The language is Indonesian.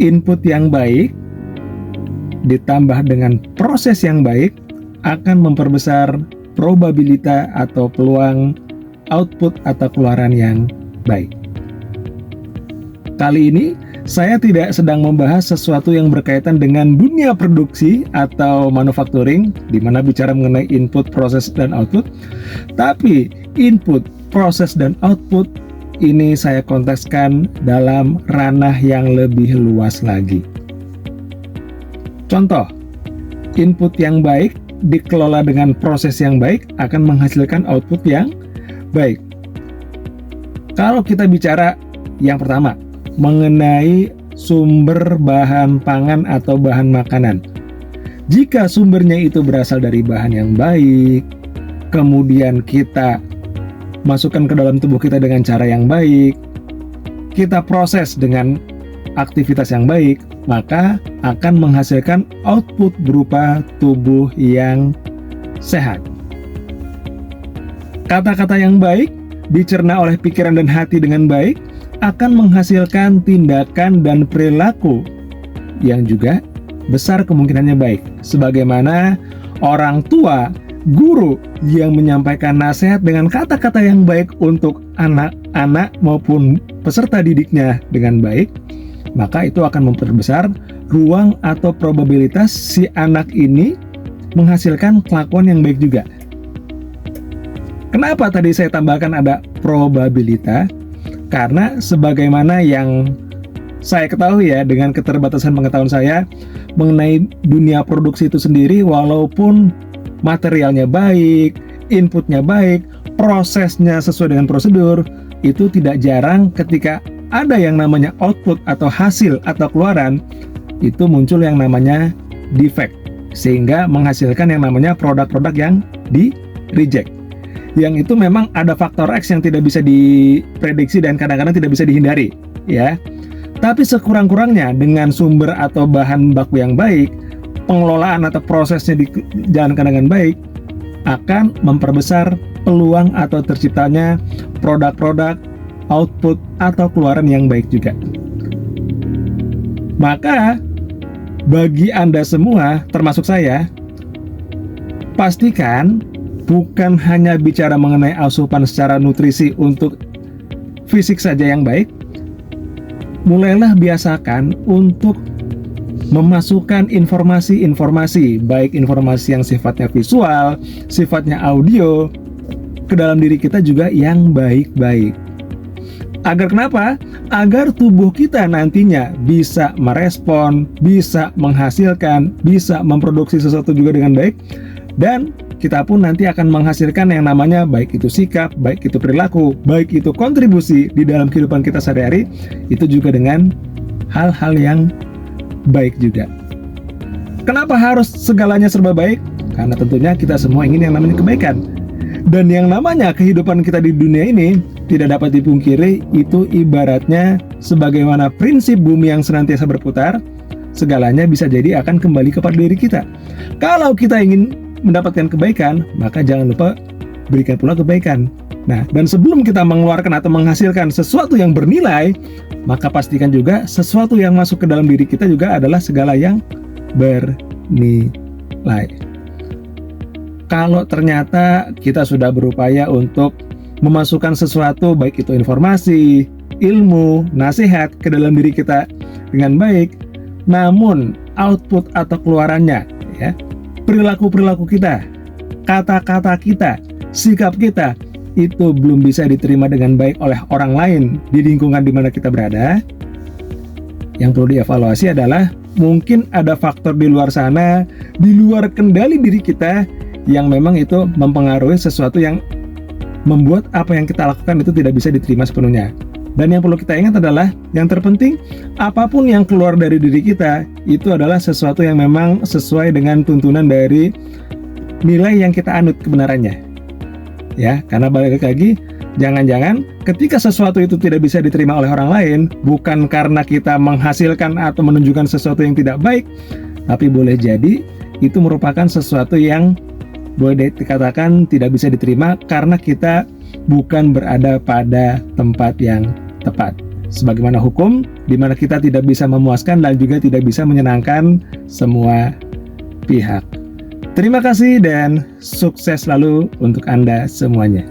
Input yang baik ditambah dengan proses yang baik akan memperbesar probabilitas atau peluang output atau keluaran yang baik. Kali ini saya tidak sedang membahas sesuatu yang berkaitan dengan dunia produksi atau manufacturing, di mana bicara mengenai input, proses, dan output. Tapi input, proses, dan output ini saya kontekskan dalam ranah yang lebih luas lagi. Contoh, input yang baik dikelola dengan proses yang baik akan menghasilkan output yang baik. Kalau kita bicara yang pertama, mengenai sumber bahan pangan atau bahan makanan. Jika sumbernya itu berasal dari bahan yang baik, kemudian kita masukkan ke dalam tubuh kita dengan cara yang baik, kita proses dengan aktivitas yang baik, maka akan menghasilkan output berupa tubuh yang sehat. Kata-kata yang baik dicerna oleh pikiran dan hati dengan baik akan menghasilkan tindakan dan perilaku yang juga besar kemungkinannya baik. Sebagaimana orang tua, guru yang menyampaikan nasihat dengan kata-kata yang baik untuk anak-anak maupun peserta didiknya dengan baik, maka itu akan memperbesar ruang atau probabilitas si anak ini menghasilkan kelakuan yang baik juga. Kenapa tadi saya tambahkan ada probabilitas? Karena sebagaimana yang saya ketahui ya, dengan keterbatasan pengetahuan saya mengenai dunia produksi itu sendiri, walaupun materialnya baik, inputnya baik, prosesnya sesuai dengan prosedur, itu tidak jarang ketika ada yang namanya output atau hasil atau keluaran, itu muncul yang namanya defect, sehingga menghasilkan yang namanya produk-produk yang di-reject. Yang itu memang ada faktor X yang tidak bisa diprediksi dan kadang-kadang tidak bisa dihindari, ya. Tapi sekurang-kurangnya dengan sumber atau bahan baku yang baik, pengelolaan atau prosesnya dijalankan dengan baik, akan memperbesar peluang atau terciptanya produk-produk, output atau keluaran yang baik juga. Maka bagi Anda semua, termasuk saya, pastikan bukan hanya bicara mengenai asupan secara nutrisi untuk fisik saja yang baik, mulailah biasakan untuk memasukkan informasi-informasi, baik informasi yang sifatnya visual, sifatnya audio, ke dalam diri kita juga yang baik-baik. Agar kenapa? Agar tubuh kita nantinya bisa merespon, bisa menghasilkan, bisa memproduksi sesuatu juga dengan baik, dan kita pun nanti akan menghasilkan yang namanya baik itu sikap, baik itu perilaku, baik itu kontribusi di dalam kehidupan kita sehari-hari, itu juga dengan hal-hal yang baik juga. Kenapa harus segalanya serba baik? Karena tentunya kita semua ingin yang namanya kebaikan. Dan yang namanya kehidupan kita di dunia ini tidak dapat dipungkiri, itu ibaratnya sebagaimana prinsip bumi yang senantiasa berputar, segalanya bisa jadi akan kembali kepada diri kita. Kalau kita ingin mendapatkan kebaikan, maka jangan lupa berikan pula kebaikan. Nah, dan sebelum kita mengeluarkan atau menghasilkan sesuatu yang bernilai, maka pastikan juga sesuatu yang masuk ke dalam diri kita juga adalah segala yang bernilai. Kalau ternyata kita sudah berupaya untuk memasukkan sesuatu, baik itu informasi, ilmu, nasihat ke dalam diri kita dengan baik, namun output atau keluarannya, ya, perilaku-perilaku kita, kata-kata kita, sikap kita, itu belum bisa diterima dengan baik oleh orang lain di lingkungan di mana kita berada. Yang perlu dievaluasi adalah mungkin ada faktor di luar sana, di luar kendali diri kita, yang memang itu mempengaruhi sesuatu yang membuat apa yang kita lakukan itu tidak bisa diterima sepenuhnya. Dan yang perlu kita ingat adalah, yang terpenting, apapun yang keluar dari diri kita, itu adalah sesuatu yang memang sesuai dengan tuntunan dari nilai yang kita anut kebenarannya. Ya, karena balik lagi, jangan-jangan ketika sesuatu itu tidak bisa diterima oleh orang lain, bukan karena kita menghasilkan atau menunjukkan sesuatu yang tidak baik, tapi boleh jadi itu merupakan sesuatu yang boleh dikatakan tidak bisa diterima karena kita bukan berada pada tempat yang tepat. sebagaimana hukum, di mana kita tidak bisa memuaskan dan juga tidak bisa menyenangkan semua pihak. Terima kasih dan sukses selalu untuk Anda semuanya.